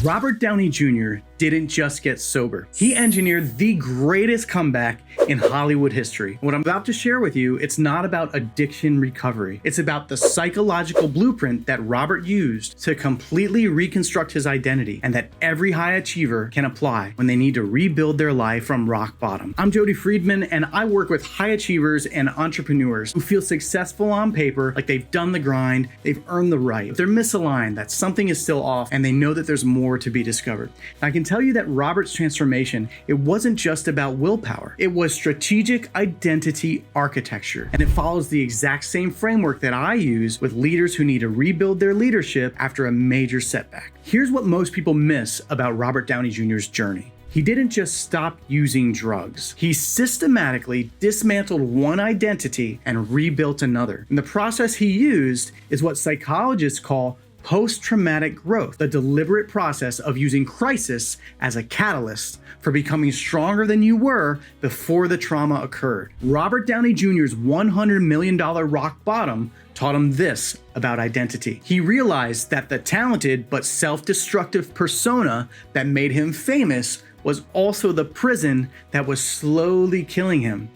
Robert Downey Jr. didn't just get sober. He engineered the greatest comeback in Hollywood history. What I'm about to share with you, it's not about addiction recovery. It's about the psychological blueprint that Robert used to completely reconstruct his identity and that every high achiever can apply when they need to rebuild their life from rock bottom. I'm Jody Friedman, and I work with high achievers and entrepreneurs who feel successful on paper, like they've done the grind, they've earned the right, but they're misaligned, that something is still off, and they know that there's more to be discovered. I can tell you that Robert's transformation, it wasn't just about willpower. It was strategic identity architecture, and it follows the exact same framework that I use with leaders who need to rebuild their leadership after a major setback. Here's what most people miss about Robert Downey Jr.'s journey. He didn't just stop using drugs. He systematically dismantled one identity and rebuilt another. And the process he used is what psychologists call post-traumatic growth, the deliberate process of using crisis as a catalyst for becoming stronger than you were before the trauma occurred. Robert Downey Jr.'s $100 million rock bottom taught him this about identity. He realized that the talented but self-destructive persona that made him famous was also the prison that was slowly killing him,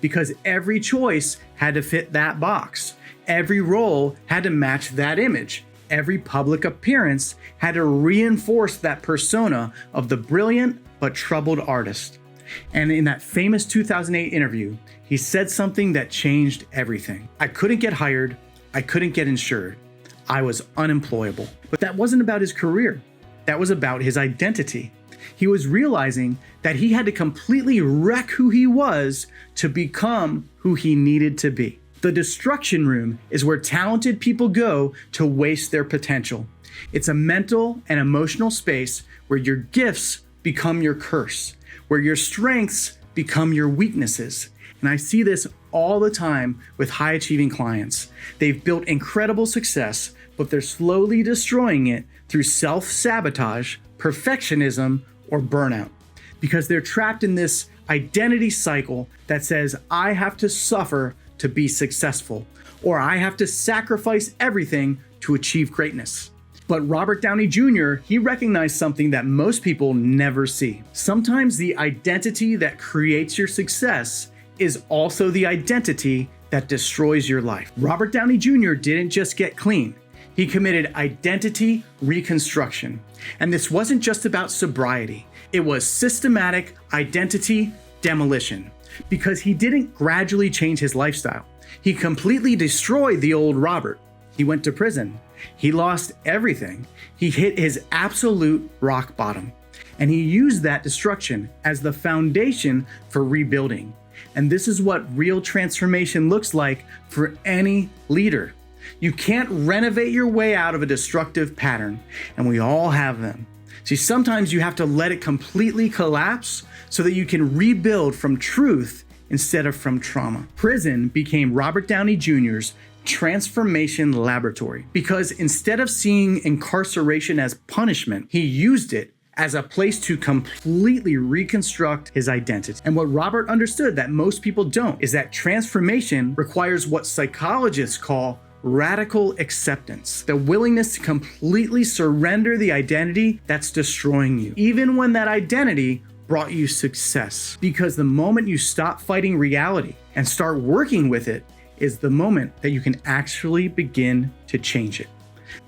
because every choice had to fit that box. Every role had to match that image. Every public appearance had to reinforce that persona of the brilliant but troubled artist. And in that famous 2008 interview, he said something that changed everything. I couldn't get hired. I couldn't get insured. I was unemployable. But that wasn't about his career. That was about his identity. He was realizing that he had to completely wreck who he was to become who he needed to be. The destruction room is where talented people go to waste their potential. It's a mental and emotional space where your gifts become your curse, where your strengths become your weaknesses. And I see this all the time with high-achieving clients. They've built incredible success, but they're slowly destroying it through self-sabotage, perfectionism, or burnout, because they're trapped in this identity cycle that says, I have to suffer to be successful, or I have to sacrifice everything to achieve greatness. But Robert Downey Jr., he recognized something that most people never see. Sometimes the identity that creates your success is also the identity that destroys your life. Robert Downey Jr. didn't just get clean. He committed identity reconstruction. And this wasn't just about sobriety. It was systematic identity demolition, because he didn't gradually change his lifestyle. He completely destroyed the old Robert. He went to prison. He lost everything. He hit his absolute rock bottom. And he used that destruction as the foundation for rebuilding. And this is what real transformation looks like for any leader. You can't renovate your way out of a destructive pattern, and we all have them. See, sometimes you have to let it completely collapse so that you can rebuild from truth instead of from trauma. Prison became Robert Downey Jr.'s transformation laboratory, because instead of seeing incarceration as punishment, he used it as a place to completely reconstruct his identity. And what Robert understood that most people don't is that transformation requires what psychologists call radical acceptance, the willingness to completely surrender the identity that's destroying you, even when that identity brought you success. Because the moment you stop fighting reality and start working with it is the moment that you can actually begin to change it.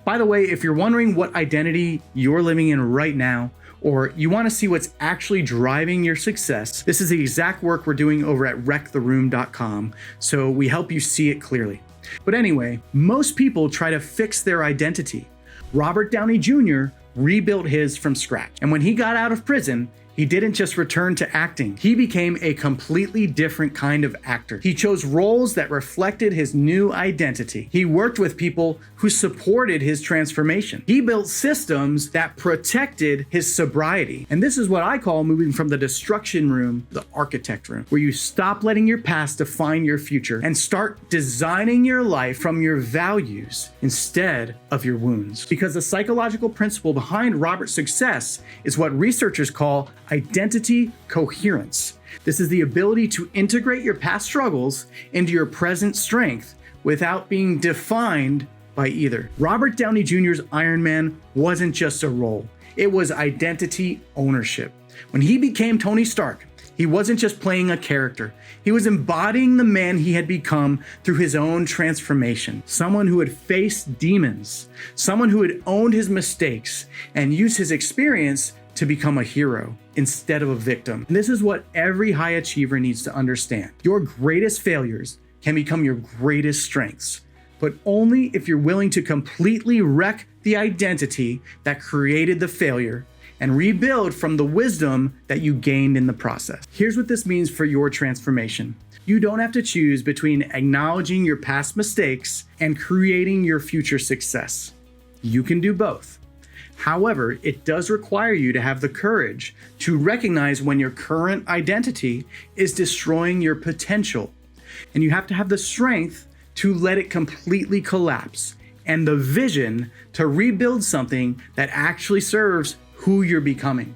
By the way, if you're wondering what identity you're living in right now, or you want to see what's actually driving your success, this is the exact work we're doing over at wrecktheroom.com, so we help you see it clearly. But anyway, most people try to fix their identity. Robert Downey Jr. rebuilt his from scratch. And when he got out of prison, he didn't just return to acting. He became a completely different kind of actor. He chose roles that reflected his new identity. He worked with people who supported his transformation. He built systems that protected his sobriety. And this is what I call moving from the destruction room to the architect room, where you stop letting your past define your future and start designing your life from your values instead of your wounds. Because the psychological principle behind Robert's success is what researchers call identity coherence. This is the ability to integrate your past struggles into your present strength without being defined by either. Robert Downey Jr.'s Iron Man wasn't just a role. It was identity ownership. When he became Tony Stark, he wasn't just playing a character. He was embodying the man he had become through his own transformation. Someone who had faced demons, someone who had owned his mistakes and used his experience to become a hero instead of a victim. And this is what every high achiever needs to understand. Your greatest failures can become your greatest strengths, but only if you're willing to completely wreck the identity that created the failure and rebuild from the wisdom that you gained in the process. Here's what this means for your transformation. You don't have to choose between acknowledging your past mistakes and creating your future success. You can do both. However, it does require you to have the courage to recognize when your current identity is destroying your potential. And you have to have the strength to let it completely collapse and the vision to rebuild something that actually serves who you're becoming.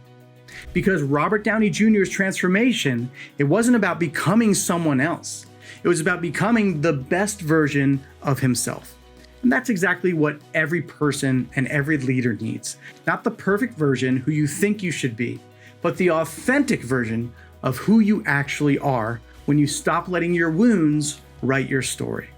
Because Robert Downey Jr.'s transformation, it wasn't about becoming someone else. It was about becoming the best version of himself. And that's exactly what every person and every leader needs. Not the perfect version who you think you should be, but the authentic version of who you actually are when you stop letting your wounds write your story.